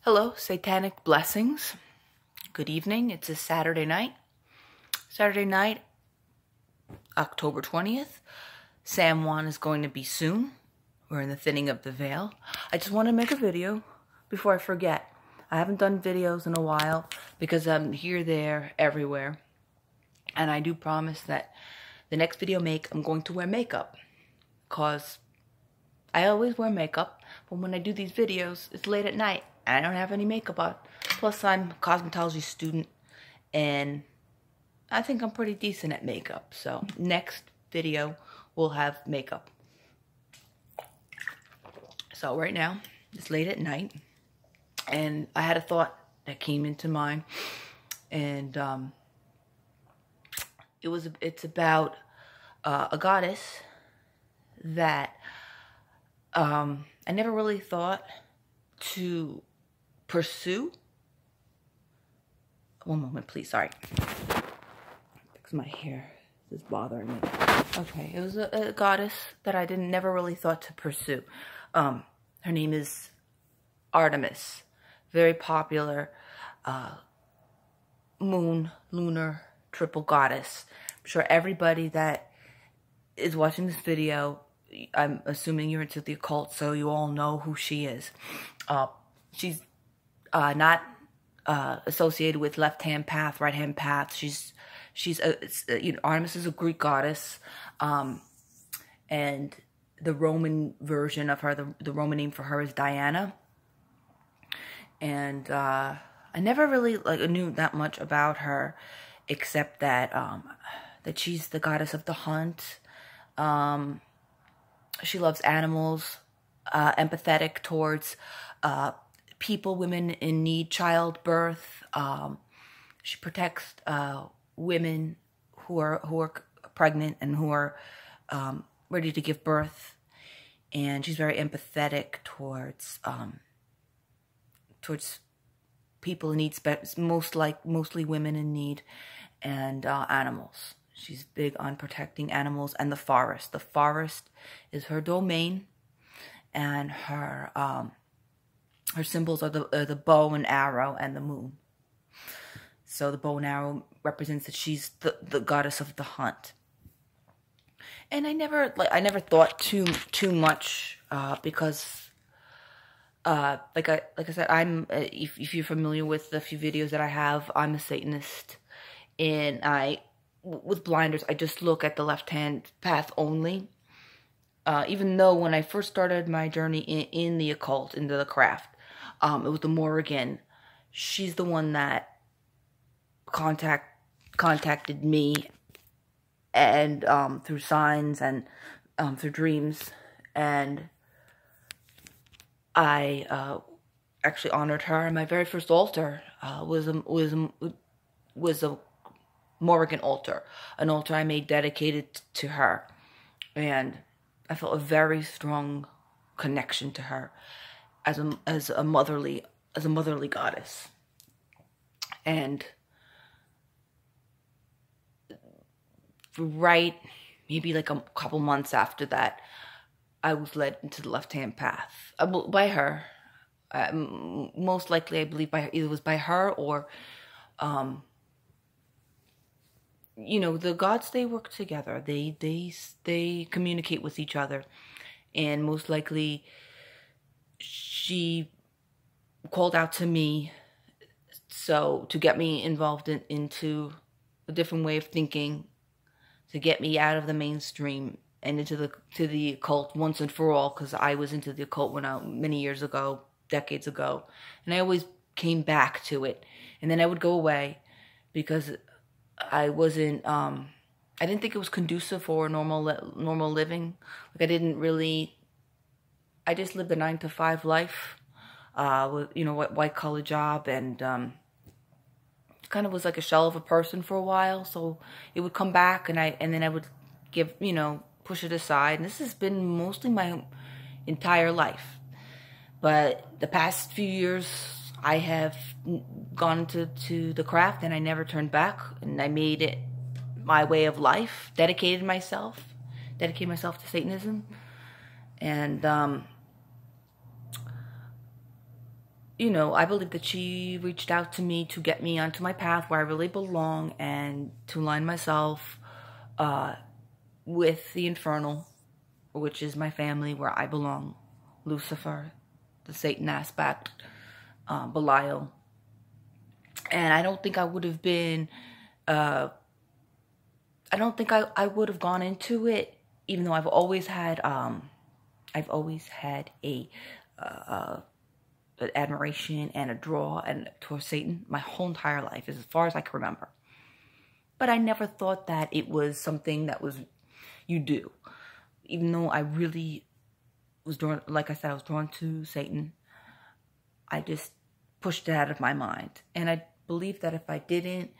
Hello, Satanic Blessings. Good evening. It's a Saturday night. October 20th. San Juan is going to be soon. We're in the thinning of the veil. I just want to make a video before I forget. I haven't done videos in a while because I'm here, there, everywhere. And I do promise that the next video I'm going to wear makeup. Because I always wear makeup, but when I do these videos, it's late at night. I don't have any makeup on. Plus, I'm a cosmetology student, and I think I'm pretty decent at makeup. So, next video will have makeup. So, right now, it's late at night, and I had a thought that came into mind, and it's about a goddess that I never really thought to pursue. One moment, please. Sorry. Fix my hair. This is bothering me. Okay, it was a goddess that I never really thought to pursue. Her name is Artemis. Very popular lunar triple goddess. I'm sure everybody that is watching this video, I'm assuming you're into the occult, so you all know who she is. She's not associated with left-hand path, right-hand path. Artemis is a Greek goddess, and the Roman version of her, the Roman name for her is Diana. And I never really knew that much about her, except that she's the goddess of the hunt. She loves animals, empathetic towards people, women in need, childbirth. She protects women who are pregnant and who are ready to give birth, and she's very empathetic towards people in need, mostly women in need, and animals. She's big on protecting animals and the forest. The forest is her domain, and her symbols are the bow and arrow and the moon. So the bow and arrow represents that she's the goddess of the hunt. And I never thought too much because like I said, I'm if you're familiar with the few videos that I have, I'm a Satanist, and with blinders, I just look at the left-hand path only. Even though when I first started my journey in the occult, into the craft, it was the Morrigan. She's the one that contacted me, and through signs and through dreams, and I actually honored her. My very first altar was a Morrigan altar, an altar I made dedicated to her, and I felt a very strong connection to her as a motherly goddess. And maybe like a couple months after that, I was led into the left-hand path by her. Most likely, I believe it was by her or the gods, they work together. They communicate with each other, and most likely she called out to me to get me involved into a different way of thinking, to get me out of the mainstream and into the occult once and for all, because I was into the occult many years ago, decades ago, and I always came back to it, and then I would go away because I wasn't, I didn't think it was conducive for normal living. Like I just lived a 9-to-5 life, with, white collar job, and, kind of was like a shell of a person for a while. So it would come back, and then I would push it aside. And this has been mostly my entire life. But the past few years, I have gone to the craft, and I never turned back, and I made it my way of life, dedicated myself to Satanism, and you know, I believe that she reached out to me to get me onto my path where I really belong and to align myself with the infernal, which is my family, where I belong. Lucifer, the Satan aspect, Belial. And I don't think I would have been, I don't think I would have gone into it, even though I've always had a an admiration and a draw and towards Satan my whole entire life, as far as I can remember. But I never thought that it was something that was you do. Even though I really was drawn, like I said, I was drawn to Satan, I just pushed it out of my mind. And I believe that if I didn't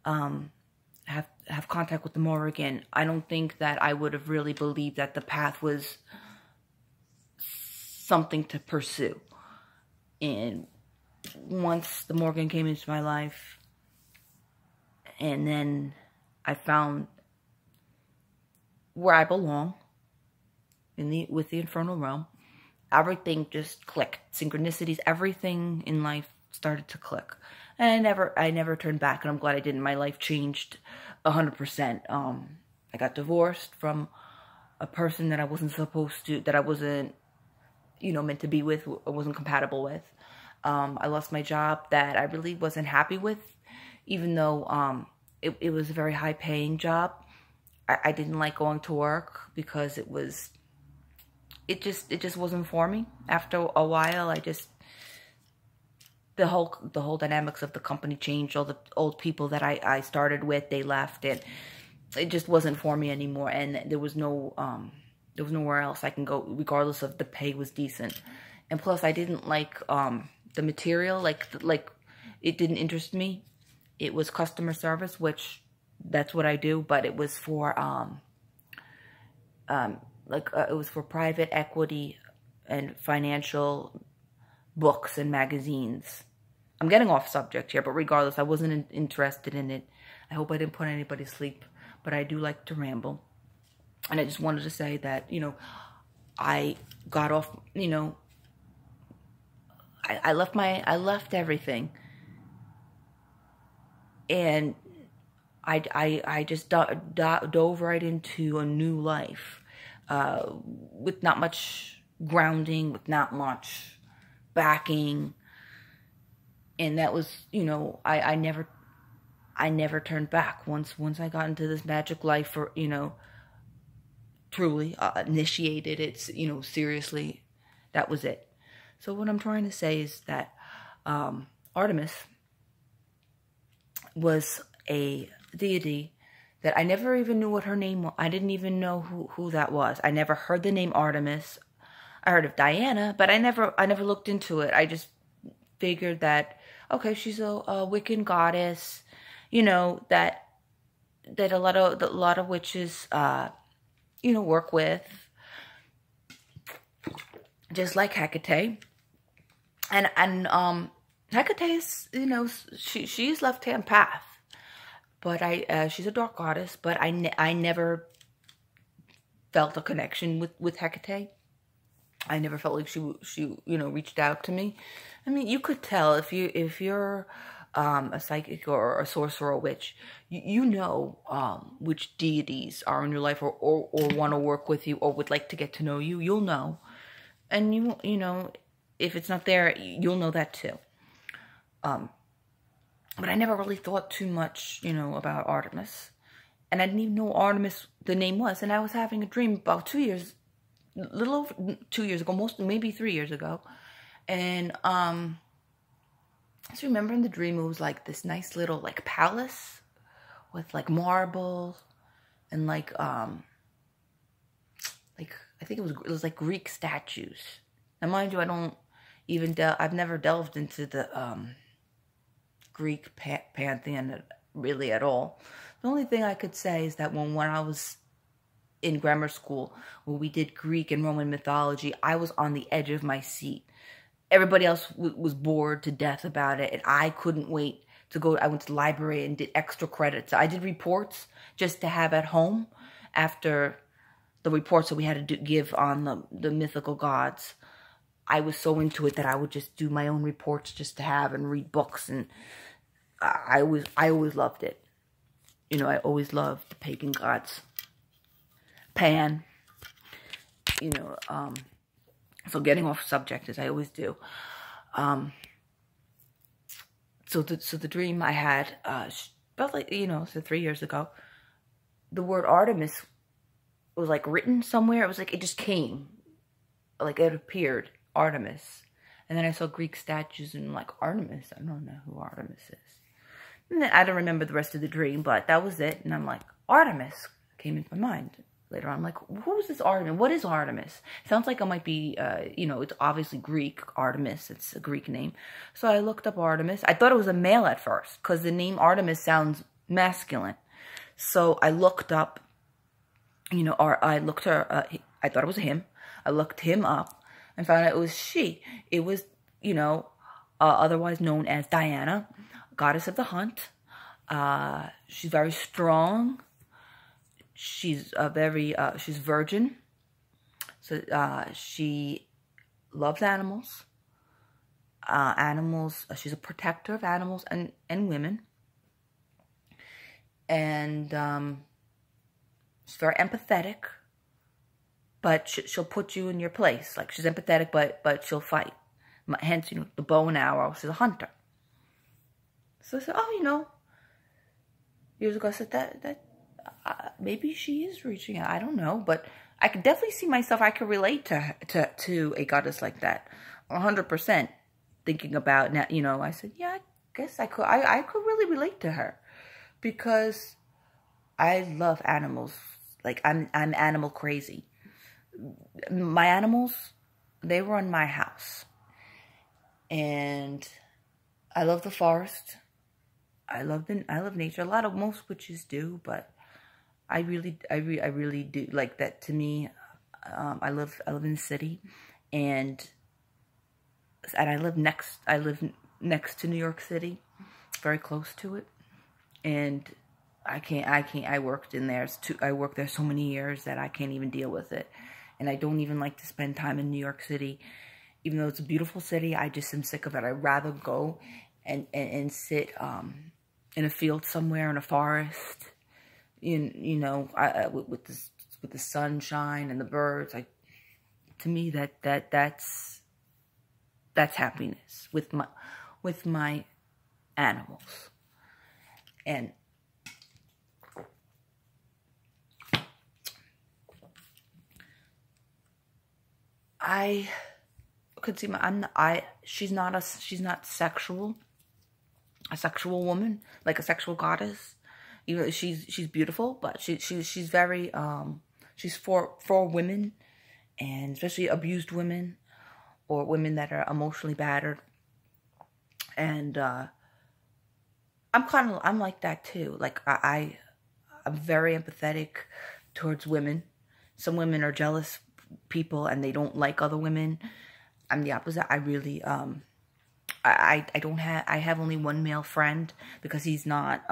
have contact with them more again, I don't think that I would have really believed that the path was something to pursue. And once the Morgan came into my life, and then I found where I belong with the infernal realm, everything just clicked. Synchronicities, everything in life started to click. And I never turned back, and I'm glad I didn't. My life changed 100%. I got divorced from a person that I wasn't supposed to, that I wasn't, you know, meant to be with, or wasn't compatible with. I lost my job that I really wasn't happy with, even though it was a very high paying job. I didn't like going to work because it just wasn't for me. After a while, the whole dynamics of the company changed. All the old people that I started with, they left, and it just wasn't for me anymore. And there was nowhere else I can go, regardless of the pay was decent. And plus, I didn't like the material, like it didn't interest me. It was customer service, which that's what I do, but it was for it was for private equity and financial books and magazines. I'm getting off subject here, but regardless, I wasn't interested in it. I hope I didn't put anybody to sleep, but I do like to ramble. And I just wanted to say that, you know, I got off, you know, I left everything. And I just dove right into a new life, with not much grounding, with not much backing. And that was, you know, I never turned back. Once I got into this magic life, for, you know, truly initiated it, you know, seriously, that was it. So what I'm trying to say is that Artemis was a deity that I never even knew what her name was. I didn't even know who that was. I never heard the name Artemis. I heard of Diana, but I never looked into it. I just figured that, okay, she's a Wiccan goddess, you know, that a lot of witches you know, work with, just like Hecate. And Hecate is, you know, she's left-hand path, but she's a dark goddess, but I never felt a connection with Hecate. I never felt like she you know, reached out to me. I mean, you could tell if you're a psychic or a sorcerer or witch, you know which deities are in your life, or want to work with you, or would like to get to know you. You'll know, and you know, if it's not there, you'll know that too. But I never really thought too much, you know, about Artemis, and I didn't even know Artemis the name was. And I was having a dream about 2 years, little over 2 years ago, maybe 3 years ago, and I just remember in the dream it was like this nice little like palace with like marble and like I think it was like Greek statues. Now mind you, I don't even I've never delved into the Greek pantheon really at all. The only thing I could say is that when I was in grammar school, where we did Greek and Roman mythology, I was on the edge of my seat. Everybody else was bored to death about it, and I couldn't wait to go. I went to the library and did extra credits. I did reports just to have at home after the reports that we had to give on the mythical gods. I was so into it that I would just do my own reports just to have and read books, and I always loved it. You know, I always loved the pagan gods. Pan, you know, so getting off subject as I always do. So the dream I had, about like, you know, so 3 years ago, the word Artemis was like written somewhere. It was like, it just came, like it appeared, Artemis. And then I saw Greek statues and like, Artemis, I don't know who Artemis is. And then I don't remember the rest of the dream, but that was it. And I'm like, Artemis came into my mind. Later on, I'm like, who is this Artemis? What is Artemis? Sounds like it might be, you know, it's obviously Greek, Artemis. It's a Greek name. So I looked up Artemis. I thought it was a male at first because the name Artemis sounds masculine. So I looked up, you know, I looked her, I thought it was him. I looked him up and found out it was she. It was, you know, otherwise known as Diana, goddess of the hunt. She's very strong. She's she's virgin, so she loves animals. She's a protector of animals and women, and she's very empathetic. But she'll put you in your place. Like, she's empathetic, but she'll fight. Hence, you know, the bow and arrow. She's a hunter. So I said, oh, you know, years ago I said that. Maybe she is reaching out. I don't know, but I could definitely see myself. I could relate to a goddess like that, 100%. Thinking about now, you know, I said, yeah, I guess I could. I could really relate to her because I love animals. Like, I'm animal crazy. My animals, they run my house, and I love the forest. I love nature. Most witches do, but I really do like that. To me, I live in the city, and I live next to New York City, very close to it, and I worked in there. I worked there so many years that I can't even deal with it, and I don't even like to spend time in New York City, even though it's a beautiful city. I just am sick of it. I'd rather go and sit in a field somewhere, in a forest, you know, with the sunshine and the birds. To me, that's happiness with my animals. And I could see she's not sexual. A sexual woman, like a sexual goddess. You know, she's beautiful, but she's very she's for women, and especially abused women or women that are emotionally battered. And I'm like that too. Like, I'm very empathetic towards women. Some women are jealous people and they don't like other women. I'm the opposite. I really I have only one male friend because he's not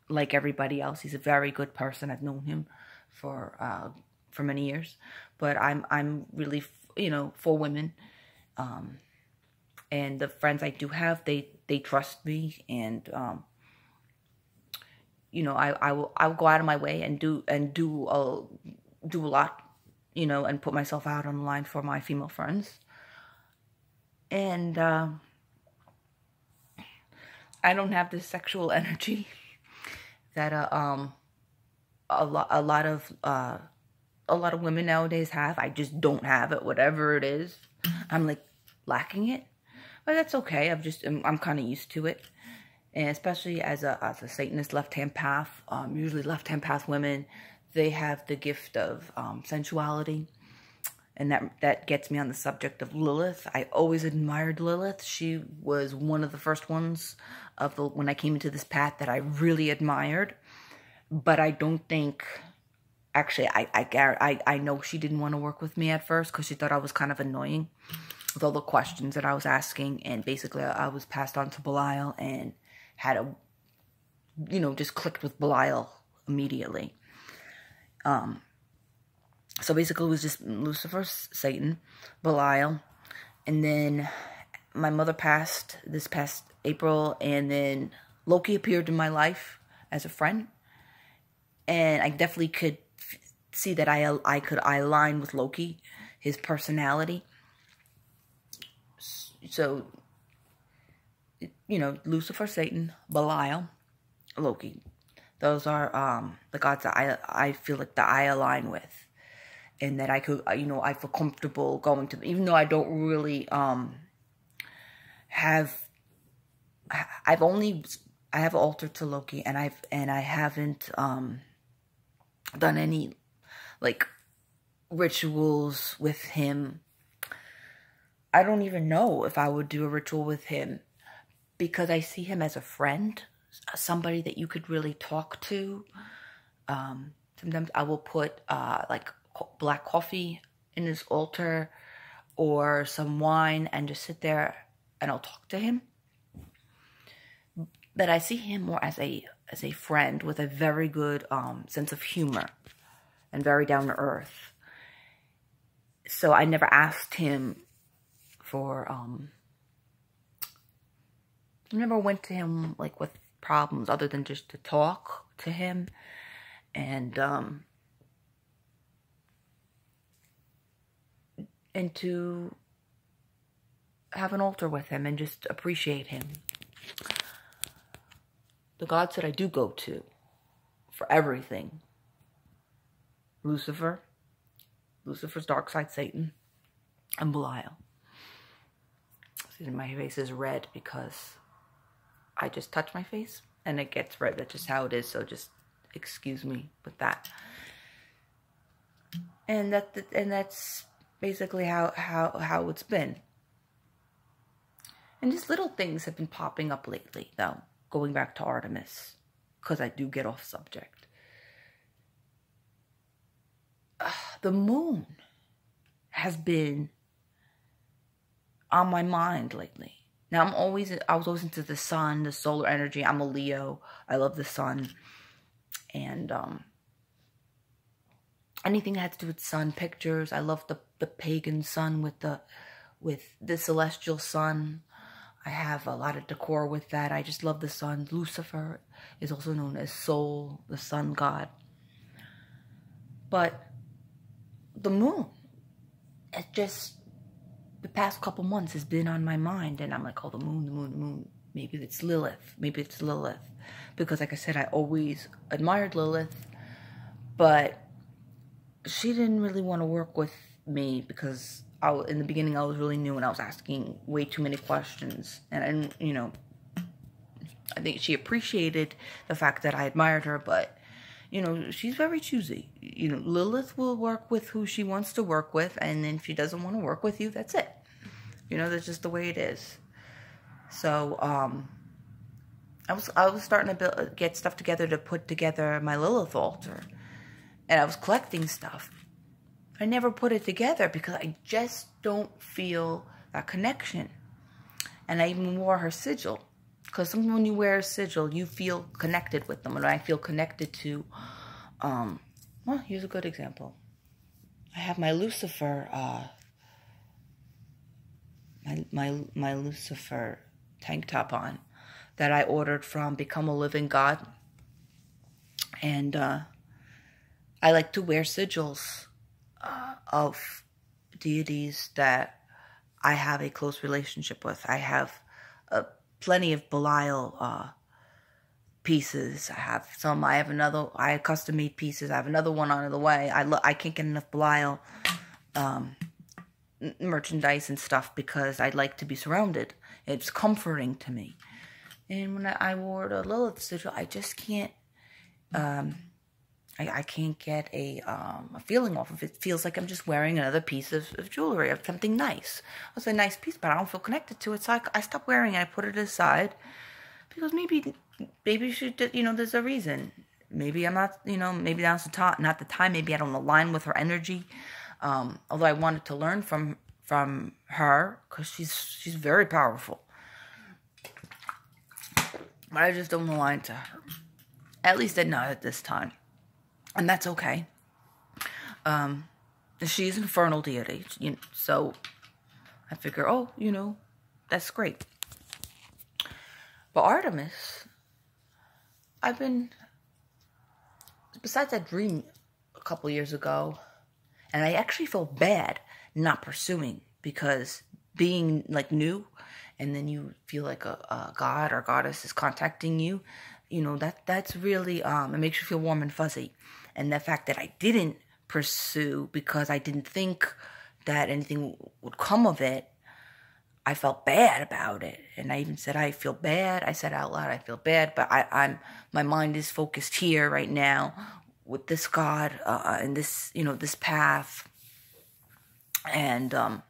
like everybody else. He's a very good person. I've known him for many years, but I'm really, you know, for women, and the friends I do have, they trust me, and you know, I'll go out of my way and do a lot, you know, and put myself out on the line for my female friends. And I don't have this sexual energy that a lot of women nowadays have. I just don't have it. Whatever it is, I'm like lacking it, but that's okay. I'm kind of used to it, and especially as a Satanist left-hand path. Usually left-hand path women, they have the gift of sensuality. And that gets me on the subject of Lilith. I always admired Lilith. She was one of the first ones when I came into this path that I really admired. But I don't think, actually, I know she didn't want to work with me at first because she thought I was kind of annoying with all the questions that I was asking. And basically, I was passed on to Belial and had just clicked with Belial immediately. So basically, it was just Lucifer, Satan, Belial, And then my mother passed this past April, and then Loki appeared in my life as a friend. And I definitely could see that I align with Loki, his personality. So, you know, Lucifer, Satan, Belial, Loki. Those are the gods that I feel like that I align with. And that I could, you know, I feel comfortable going to, even though I don't really I have an altar to Loki, and I haven't done any like rituals with him. I don't even know if I would do a ritual with him, because I see him as a friend, somebody that you could really talk to. Sometimes I will put like black coffee in his altar or some wine and just sit there and I'll talk to him. But I see him more as a friend with a very good sense of humor and very down to earth. So I never asked him for I never went to him like with problems other than just to talk to him and to have an altar with him and just appreciate him. The gods that I do go to for everything: Lucifer, Lucifer's dark side, Satan, and Belial. See, my face is red because I just touch my face and it gets red. That's just how it is. So just excuse me with that. And that's basically how it's been. And just little things have been popping up lately, though. Going back to Artemis, because I do get off subject. The moon has been on my mind lately. Now I was always into the sun, the solar energy. I'm a Leo. I love the sun. And anything that has to do with sun, pictures. I love the pagan sun with the celestial sun. I have a lot of decor with that. I just love the sun. Lucifer is also known as Sol, the sun god. But the moon, it just, the past couple months has been on my mind. And I'm like, oh, the moon, the moon, the moon. Maybe it's Lilith. Maybe it's Lilith. Because like I said, I always admired Lilith. But she didn't really want to work with me because in the beginning I was really new and I was asking way too many questions. And you know, I think she appreciated the fact that I admired her, but you know, she's very choosy. You know, Lilith will work with who she wants to work with, and then if she doesn't want to work with you, that's it. You know, that's just the way it is. So, I was starting to get stuff together to put together my Lilith altar, and I was collecting stuff. I never put it together because I just don't feel that connection. And I even wore her sigil. Because sometimes when you wear a sigil, you feel connected with them. And I feel connected to, well, here's a good example. I have my Lucifer, my Lucifer tank top on that I ordered from Become a Living God. And I like to wear sigils of deities that I have a close relationship with. I have plenty of Belial pieces. I have some. I have custom made pieces. I have another one on the way. I can't get enough Belial merchandise and stuff because I'd like to be surrounded. It's comforting to me. And when I wore the Lilith sigil, I just can't. I can't get a feeling off of it. It feels like I'm just wearing another piece of jewelry, of something nice. It's a nice piece, but I don't feel connected to it. So I stopped wearing it. I put it aside because maybe she did, you know, there's a reason. Maybe I'm not, you know, maybe now's not the time. Maybe I don't align with her energy. Although I wanted to learn from her because she's very powerful. But I just don't align to her. At least not at this time. And that's okay. She's an infernal deity, you know, so I figure, oh, you know, that's great. But Artemis, I've been, besides that dream a couple years ago, and I actually felt bad not pursuing, because being like new, and then you feel like a god or goddess is contacting you, you know, that's really, it makes you feel warm and fuzzy. And the fact that I didn't pursue because I didn't think that anything would come of it, I felt bad about it. And I even said, I feel bad. I said out loud, I feel bad, but my mind is focused here right now with this God, and this, you know, this path. And,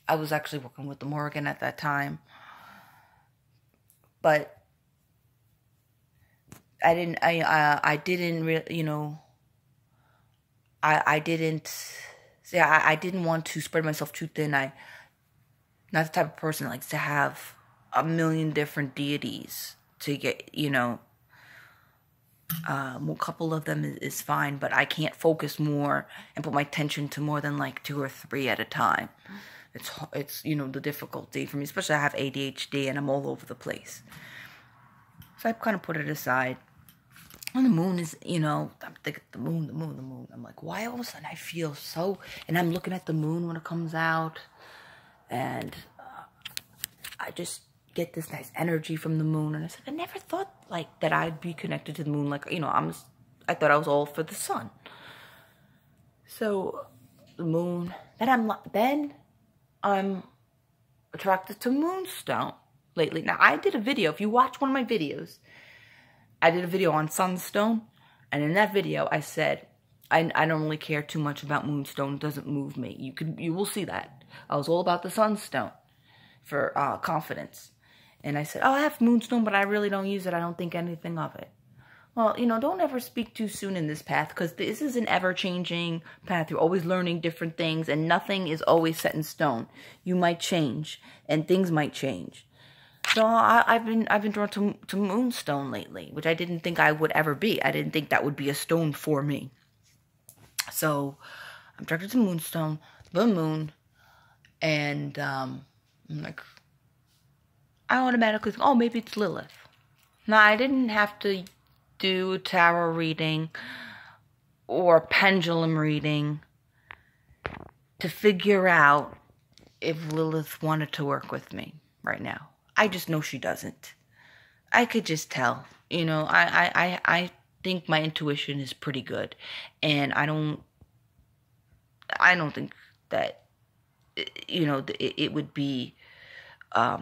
I was actually working with the Morgan at that time, but I didn't really, you know, I didn't want to spread myself too thin. Not the type of person that likes to have a million different deities to get, you know, a couple of them is fine, but I can't focus more and put my attention to more than like 2 or 3 at a time. It's you know, the difficulty for me, especially I have ADHD and I'm all over the place. So I kind of put it aside. When the moon is, you know, I'm thinking the moon. I'm like, why all of a sudden I feel so, and I'm looking at the moon when it comes out, and I just get this nice energy from the moon. And I said, I never thought like that I'd be connected to the moon. Like, you know, I thought I was all for the sun. So the moon, then I'm attracted to moonstone lately. Now, I did a video. If you watch one of my videos, I did a video on sunstone. And in that video, I said, I don't really care too much about moonstone. It doesn't move me. You will see that. I was all about the sunstone for confidence. And I said, oh, I have moonstone, but I really don't use it. I don't think anything of it. Well, you know, don't ever speak too soon in this path, because this is an ever-changing path. You're always learning different things, and nothing is always set in stone. You might change, and things might change. So I've been drawn to moonstone lately, which I didn't think I would ever be. I didn't think that would be a stone for me. So I'm attracted to moonstone, the moon, and I'm like, I automatically think, oh, maybe it's Lilith. Now, I didn't have to do a tarot reading or pendulum reading to figure out if Lilith wanted to work with me right now. I just know she doesn't. I could just tell. You know, I think my intuition is pretty good, and I don't think that, you know, it would be, I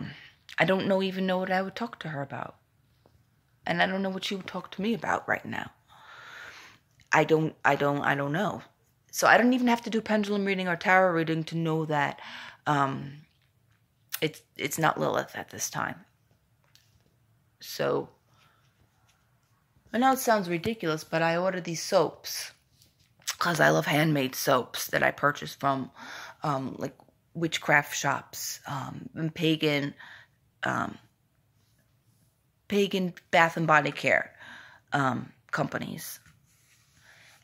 don't even know what I would talk to her about. And I don't know what she would talk to me about right now. I don't know. So I don't even have to do pendulum reading or tarot reading to know that it's not Lilith at this time. So I know it sounds ridiculous, but I ordered these soaps because I love handmade soaps that I purchase from like witchcraft shops and pagan bath and body care companies.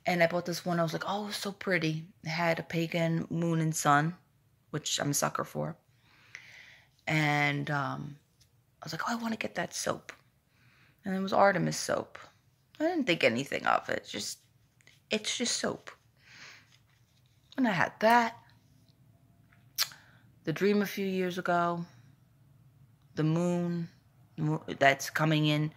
And I bought this one. I was like, oh, it was so pretty. It had a pagan moon and sun, which I'm a sucker for. And I was like, oh, I want to get that soap. And it was Artemis soap. I didn't think anything of it. It's just soap. And I had that. The dream a few years ago. The moon that's coming in.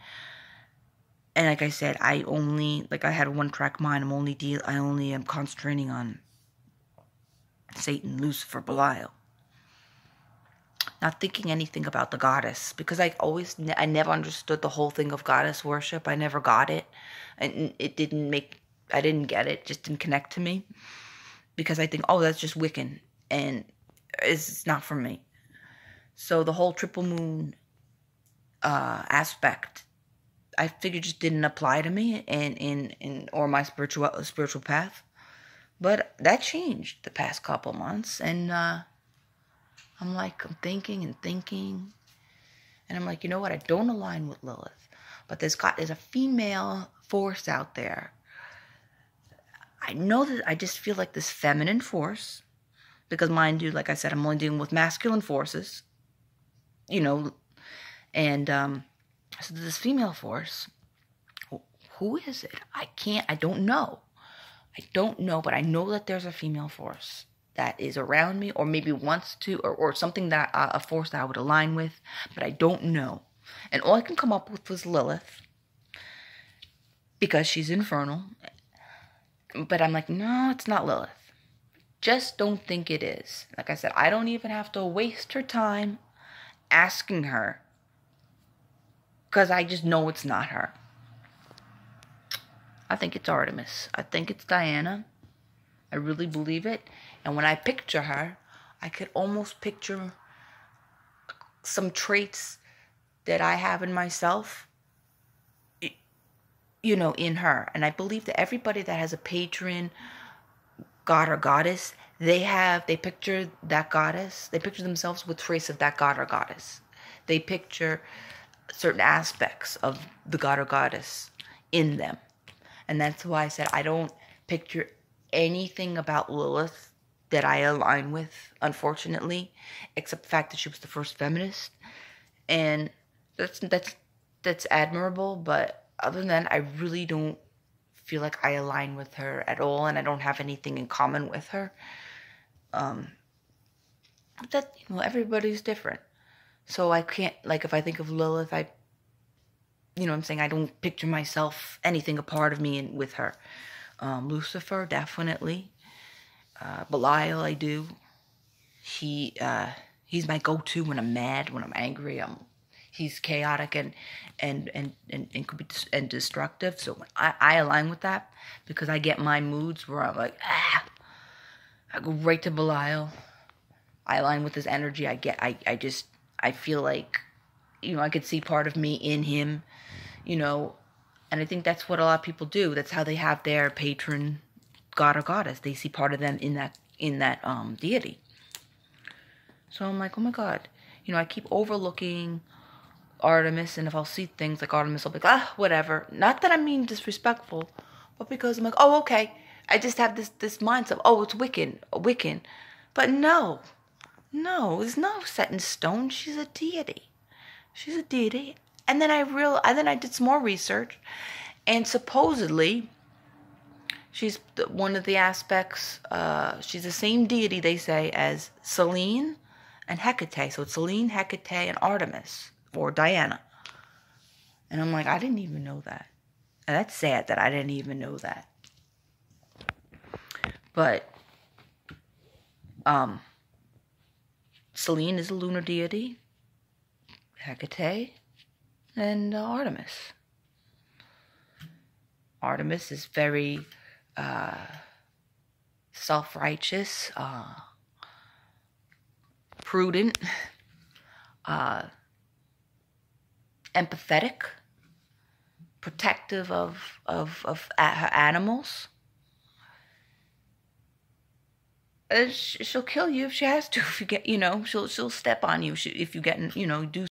And like I said, I had a one-track mind. I only am concentrating on Satan, Lucifer, Belial. Not thinking anything about the goddess, because I never understood the whole thing of goddess worship. I never got it, and I didn't get it. It just didn't connect to me, because I think, oh, that's just Wiccan, and it's not for me. So the whole triple moon aspect, I figured just didn't apply to me or my spiritual path. But that changed the past couple months, and I'm thinking, and I'm like, you know what? I don't align with Lilith, but there's a female force out there. I know that I just feel like this feminine force Because mind you, like I said, I'm only dealing with masculine forces, you know, and so this female force, who is it? I don't know. I don't know, but I know that there's a female force that is around me, or maybe wants to, or something that, a force that I would align with, but I don't know. And all I can come up with was Lilith, because she's infernal. But I'm like, no, it's not Lilith. Just don't think it is. Like I said, I don't even have to waste her time asking her, because I just know it's not her. I think it's Artemis. I think it's Diana. I really believe it. And when I picture her, I could almost picture some traits that I have in myself, you know, in her. And I believe that everybody that has a patron, god or goddess, they picture that goddess. They picture themselves with traits of that god or goddess. They picture certain aspects of the god or goddess in them. And that's why I said I don't picture anything about Lilith that I align with, unfortunately, except the fact that she was the first feminist. And that's admirable, but other than that, I really don't feel like I align with her at all, and I don't have anything in common with her. That, you know, everybody's different. So I can't, like, if I think of Lilith, you know what I'm saying, I don't picture myself, anything a part of me with her. Lucifer, definitely. Belial, I do. He's my go-to when I'm mad, when I'm angry. He's chaotic and could be destructive. So I align with that, because I get my moods where I'm like, I go right to Belial. I align with his energy. I feel like, you know, I could see part of me in him, you know, and I think that's what a lot of people do. That's how they have their patron god or goddess. They see part of them in that deity. So I'm like, oh my God, you know, I keep overlooking Artemis, and if I'll see things like Artemis, I'll be like, whatever. Not that I'm being disrespectful, but because I'm like, oh, okay. I just have this mindset, it's Wiccan. But no, it's not set in stone. She's a deity. She's a deity. And then I did some more research, and supposedly she's one of the aspects. She's the same deity, they say, as Selene and Hecate. So it's Selene, Hecate, and Artemis, or Diana. And I'm like, I didn't even know that. And that's sad that I didn't even know that. But Selene is a lunar deity, Hecate, and Artemis. Artemis is very self-righteous, prudent, empathetic, protective of her animals. She'll kill you if she has to. If you get, you know, she'll step on you if you get, you know, do